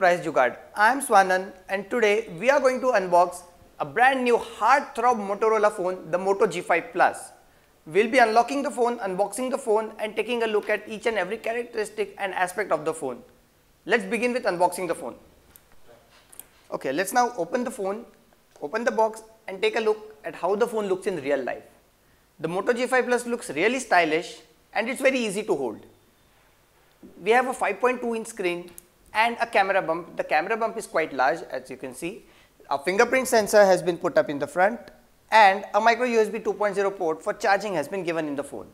Price Jugaad. I am Swanan and today we are going to unbox a brand new heartthrob Motorola phone, the Moto G5 Plus. We will be unlocking the phone, unboxing the phone and taking a look at each and every characteristic and aspect of the phone. Let's begin with unboxing the phone. Okay, let's now open the phone, open the box and take a look at how the phone looks in real life. The Moto G5 Plus looks really stylish and it's very easy to hold. We have a 5.2 inch screen and a camera bump. The camera bump is quite large, as you can see. A fingerprint sensor has been put up in the front and a micro USB 2.0 port for charging has been given in the phone.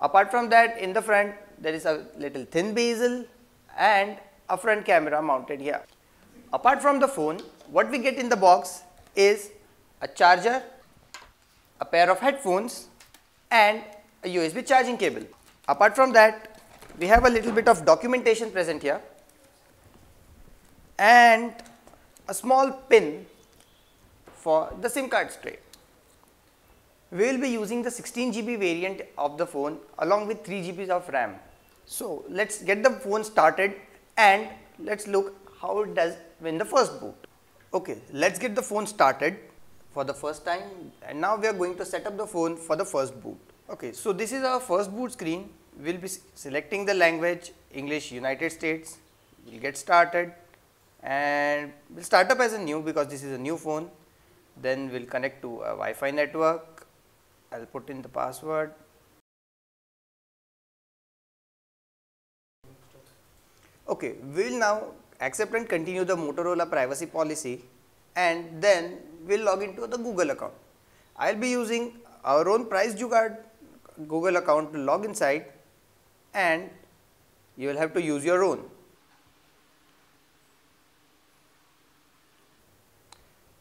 Apart from that, in the front there is a little thin bezel and a front camera mounted here. Apart from the phone, what we get in the box is a charger, a pair of headphones and a USB charging cable. Apart from that, we have a little bit of documentation present here and a small pin for the SIM card tray. We will be using the 16 GB variant of the phone along with 3 GB of RAM. So let's get the phone started and let's look how it does in the first boot. Okay, let's get the phone started for the first time and now we are going to set up the phone for the first boot. Okay, so this is our first boot screen. We will be selecting the language English United States. We will get started and we will start up as a new because this is a new phone. Then we will connect to a Wi-Fi network. I will put in the password. Okay, we will now accept and continue the Motorola privacy policy and then we will log into the Google account. I will be using our own Price Jugaad Google account to log inside and you will have to use your own.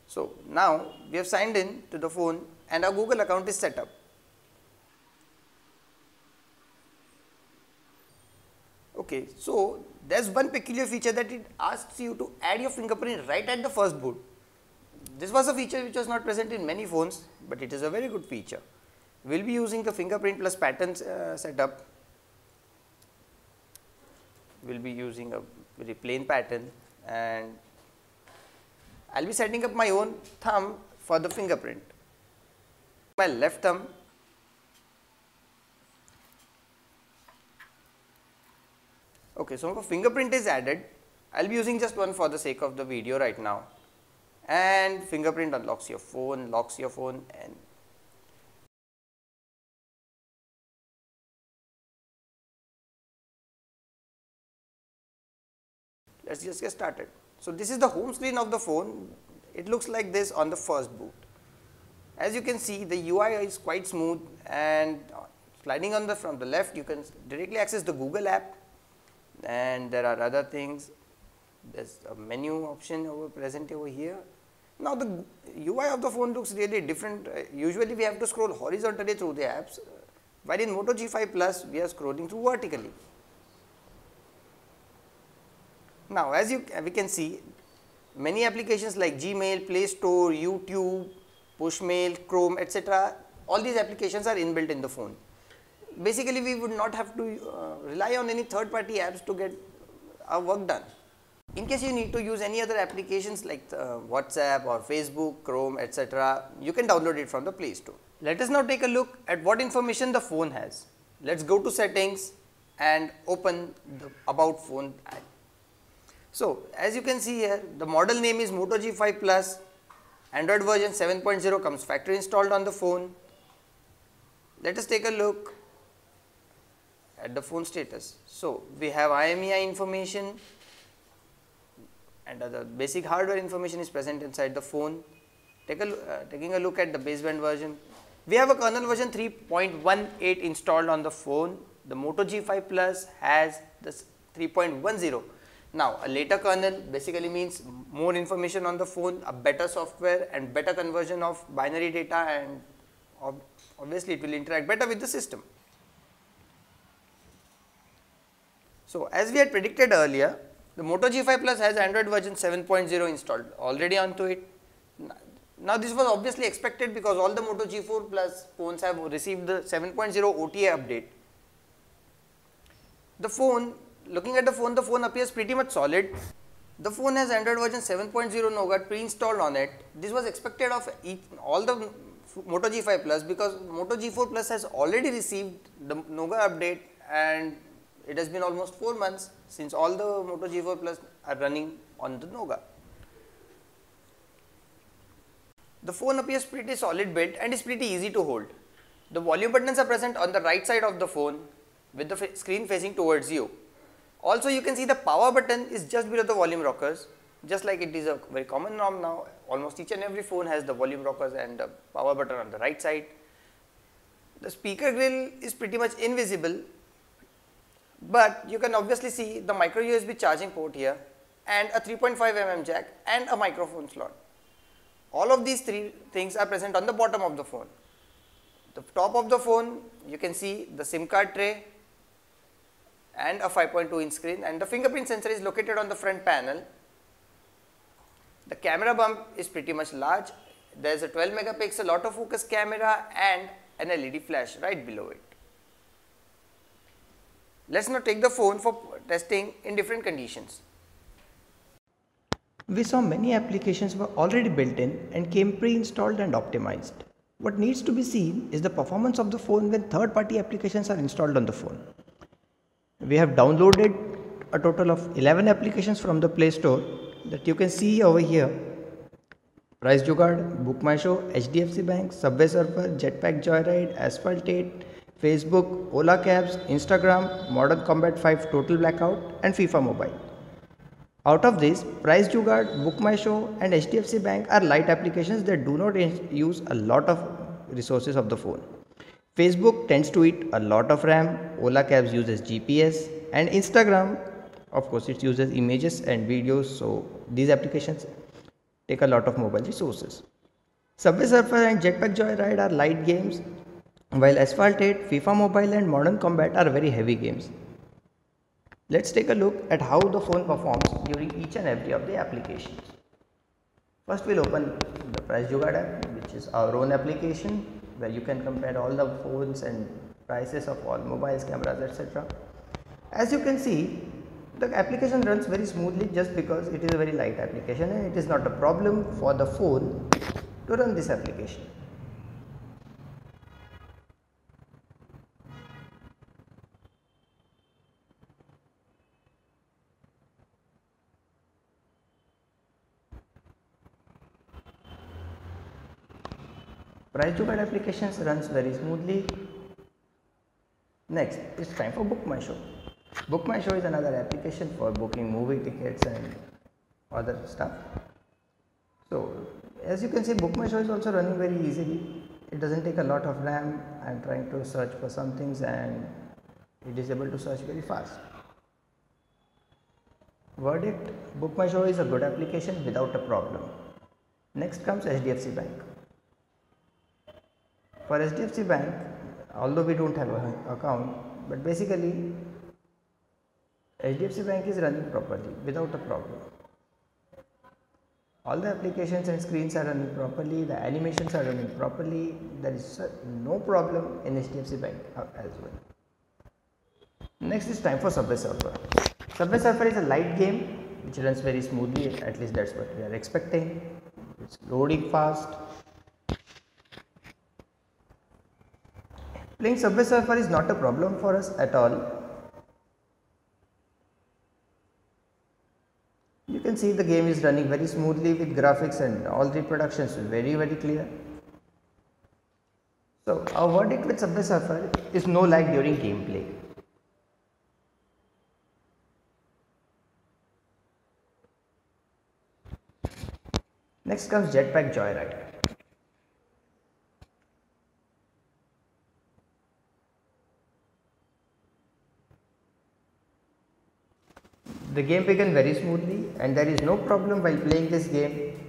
So now we have signed in to the phone and our Google account is set up. Okay, so there's one peculiar feature that it asks you to add your fingerprint right at the first boot. This was a feature which was not present in many phones, but it is a very good feature. We will be using the fingerprint plus patterns setup. We will be using a very plain pattern and I will be setting up my own thumb for the fingerprint. My left thumb. Okay, so a fingerprint is added. I will be using just one for the sake of the video right now. And fingerprint unlocks your phone, locks your phone and let's just get started. So this is the home screen of the phone. It looks like this on the first boot. As you can see, the UI is quite smooth and sliding on from the left you can directly access the Google app and there are other things. There's a menu option present over here. Now the UI of the phone looks really different. Usually we have to scroll horizontally through the apps, while in Moto G5 Plus we are scrolling through vertically. Now as we can see, many applications like Gmail, Play Store, YouTube, Pushmail, Chrome, etc. all these applications are inbuilt in the phone. Basically we would not have to rely on any third party apps to get our work done. In case you need to use any other applications like WhatsApp or Facebook, Chrome, etc., you can download it from the Play Store. Let us now take a look at what information the phone has. Let's go to settings and open the About Phone. So as you can see here, the model name is Moto G5 Plus, Android version 7.0 comes factory installed on the phone. Let us take a look at the phone status. So we have IMEI information and other basic hardware information is present inside the phone. Taking a look at the baseband version. We have a kernel version 3.18 installed on the phone. The Moto G5 Plus has this 3.10. Now a later kernel basically means more information on the phone, a better software and better conversion of binary data and obviously it will interact better with the system. So as we had predicted earlier, the Moto G5 Plus has Android version 7.0 installed already onto it. Now this was obviously expected because all the Moto G4 Plus phones have received the 7.0 OTA update. The phone, looking at the phone appears pretty much solid. The phone has Android version 7.0 Nougat pre-installed on it. This was expected of all the Moto G5 Plus because Moto G4 Plus has already received the Nougat update, and it has been almost 4 months since all the Moto G4 Plus are running on the Nougat. The phone appears pretty solid built and is pretty easy to hold. The volume buttons are present on the right side of the phone with the screen facing towards you. Also, you can see the power button is just below the volume rockers, just like it is a very common norm now. Almost each and every phone has the volume rockers and the power button on the right side. The speaker grill is pretty much invisible, but you can obviously see the micro USB charging port here and a 3.5 mm jack and a microphone slot. All of these three things are present on the bottom of the phone. The top of the phone, you can see the SIM card tray and a 5.2 inch screen, and the fingerprint sensor is located on the front panel. The camera bump is pretty much large. There is a 12 megapixel autofocus camera and an LED flash right below it. Let's now take the phone for testing in different conditions. We saw many applications were already built in and came pre-installed and optimized. What needs to be seen is the performance of the phone when third-party applications are installed on the phone. We have downloaded a total of 11 applications from the Play Store that you can see over here: Price Jugaad, Book My Show, HDFC Bank, Subway Surfer, Jetpack Joyride, Asphalt 8, Facebook, Ola Cabs, Instagram, Modern Combat 5 Total Blackout and FIFA Mobile. Out of this, Price Jugaad, Book My Show and HDFC Bank are light applications that do not use a lot of resources of the phone. Facebook tends to eat a lot of RAM, Ola Cabs uses GPS, and Instagram, of course, it uses images and videos, so these applications take a lot of mobile resources. Subway Surfer and Jetpack Joyride are light games, while Asphalt 8, FIFA Mobile and Modern Combat are very heavy games. Let's take a look at how the phone performs during each and every of the applications. First, we'll open the Price Jugaad app, which is our own application where you can compare all the phones and prices of all mobiles, cameras, etc. As you can see, the application runs very smoothly just because it is a very light application and it is not a problem for the phone to run this application. Price Jugaad applications runs very smoothly. Next, it's time for Book My Show. Book My Show is another application for booking movie tickets and other stuff. So, as you can see, Book My Show is also running very easily. It doesn't take a lot of RAM. I am trying to search for some things and it is able to search very fast. Verdict: Book My Show is a good application without a problem. Next comes HDFC Bank. For HDFC Bank, although we don't have an account, but basically HDFC Bank is running properly without a problem. All the applications and screens are running properly, the animations are running properly, there is no problem in HDFC Bank as well. Next is time for Subway Surfer. Subway Surfer is a light game which runs very smoothly, at least that's what we are expecting. It's loading fast. Playing Subway Surfer is not a problem for us at all. You can see the game is running very smoothly with graphics and all reproductions very clear. So our verdict with Subway Surfer is no lag during gameplay. Next comes Jetpack Joyride. The game began very smoothly and there is no problem while playing this game.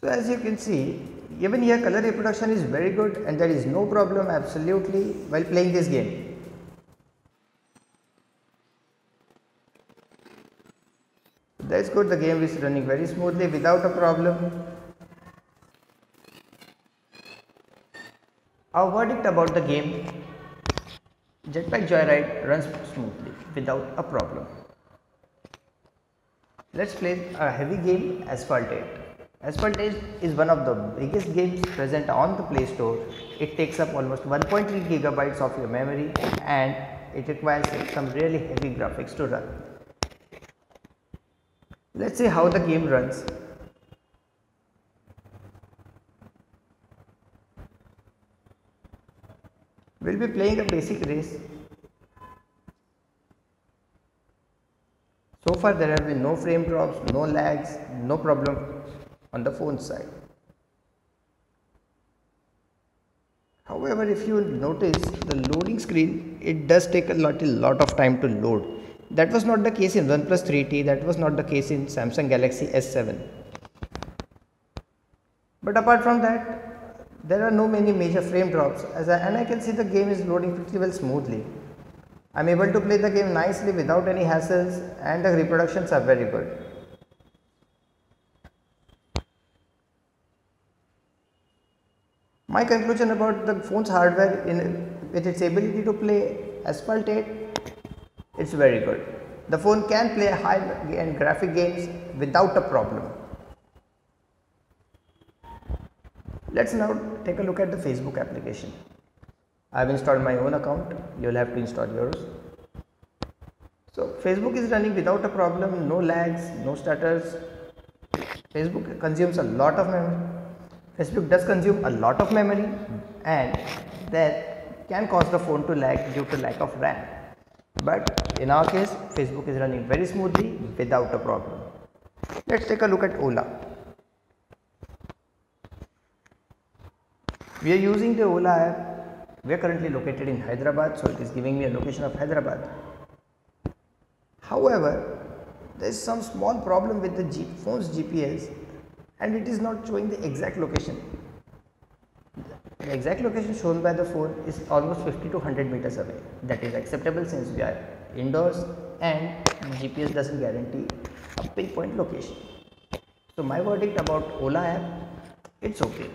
So as you can see, even here color reproduction is very good and there is no problem absolutely while playing this game. That's good, the game is running very smoothly without a problem. Our verdict about the game Jetpack Joyride runs smoothly without a problem. Let's play a heavy game, Asphalt 8. Asphalt 8 is one of the biggest games present on the Play Store. It takes up almost 1.3 gigabytes of your memory and it requires some really heavy graphics to run. Let's see how the game runs. We'll be playing a basic race. So far there have been no frame drops, no lags, no problem on the phone side. However, if you will notice the loading screen, it does take a lot of time to load. That was not the case in OnePlus 3T, that was not the case in Samsung Galaxy S7. But apart from that, there are no many major frame drops and I can see the game is loading pretty well smoothly. I am able to play the game nicely without any hassles and the reproductions are very good. My conclusion about the phone's hardware with its ability to play Asphalt 8, it's very good. The phone can play high-end graphic games without a problem. Let's now take a look at the Facebook application. I have installed my own account, you will have to install yours. So Facebook is running without a problem, no lags, no stutters. Facebook consumes a lot of memory. Facebook does consume a lot of memory and that can cause the phone to lag due to lack of RAM. But in our case, Facebook is running very smoothly without a problem. Let's take a look at Ola. We are using the Ola app. We are currently located in Hyderabad, so it is giving me a location of Hyderabad. However, there is some small problem with the phone's GPS and it is not showing the exact location. The exact location shown by the phone is almost 50 to 100 meters away. That is acceptable since we are indoors and GPS doesn't guarantee a pinpoint location. So my verdict about Ola app, it's okay.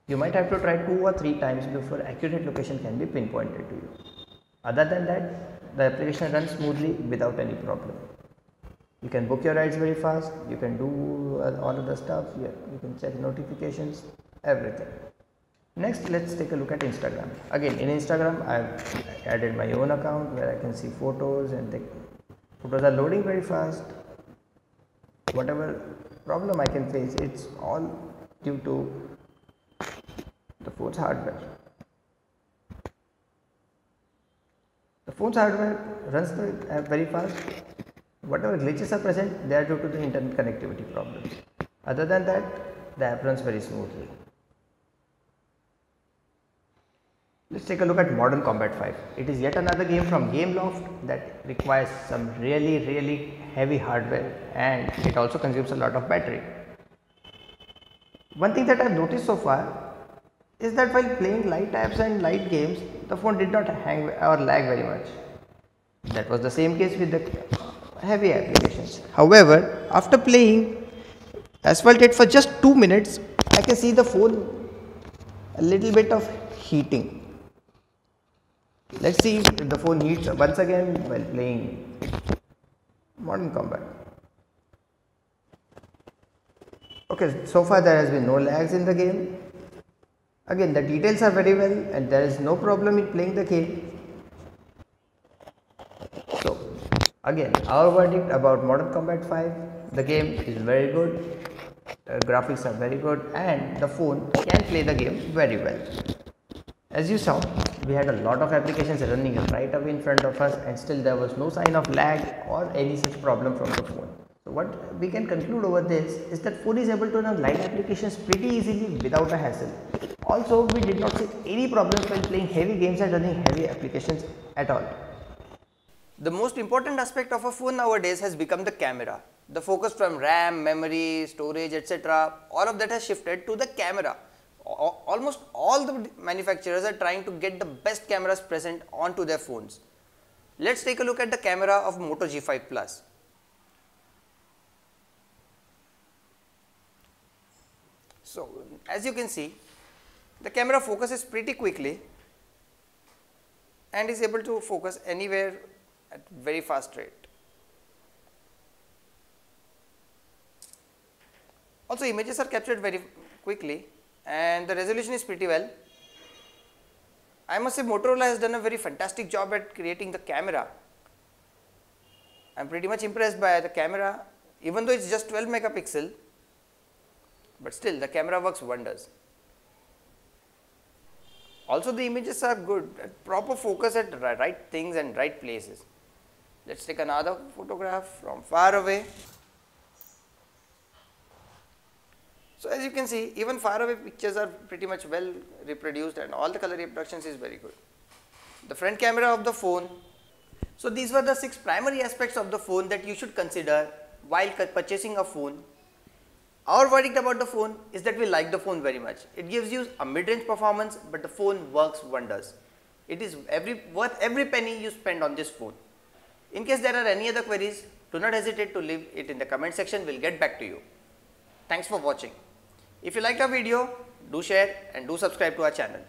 You might have to try 2 or 3 times before accurate location can be pinpointed to you. Other than that, the application runs smoothly without any problem. You can book your rides very fast, you can do all of the stuff, you can check notifications, everything. Next, let's take a look at Instagram. Again, in Instagram, I've added my own account where I can see photos and the photos are loading very fast. Whatever problem I can face, it's all due to the phone's hardware. The phone's hardware runs the app very fast. Whatever glitches are present, they are due to the internet connectivity problems. Other than that, the app runs very smoothly. Let's take a look at Modern Combat 5. It is yet another game from Gameloft that requires some really heavy hardware and it also consumes a lot of battery. One thing that I have noticed so far is that while playing light apps and light games, the phone did not hang or lag very much. That was the same case with the heavy applications. However, after playing Asphalt 8 for just 2 minutes, I can see the phone a little bit of heating. Let's see if the phone heats once again while playing Modern Combat. Okay, so far there has been no lags in the game. Again, the details are very well and there is no problem in playing the game. So, again, our verdict about Modern Combat 5, the game is very good, the graphics are very good and the phone can play the game very well. As you saw, we had a lot of applications running right away in front of us and still there was no sign of lag or any such problem from the phone. So what we can conclude over this is that phone is able to run light applications pretty easily without a hassle. Also, we did not see any problems while playing heavy games and running heavy applications at all. The most important aspect of a phone nowadays has become the camera. The focus from RAM, memory, storage, etc. all of that has shifted to the camera. Almost all the manufacturers are trying to get the best cameras present onto their phones. Let's take a look at the camera of Moto G5 Plus. So, as you can see, the camera focuses pretty quickly and is able to focus anywhere at very fast rate. Also, images are captured very quickly and the resolution is pretty well. I must say Motorola has done a very fantastic job at creating the camera. I am pretty much impressed by the camera, even though it is just 12 megapixel, but still the camera works wonders. Also the images are good, proper focus at right things and right places. Let us take another photograph from far away. So as you can see, even far away pictures are pretty much well reproduced and all the color reproductions is very good. The front camera of the phone. So these were the 6 primary aspects of the phone that you should consider while purchasing a phone. Our verdict about the phone is that we like the phone very much. It gives you a mid-range performance, but the phone works wonders. It is worth every penny you spend on this phone. In case there are any other queries, do not hesitate to leave it in the comment section. We will get back to you. Thanks for watching. If you liked our video, do share and do subscribe to our channel.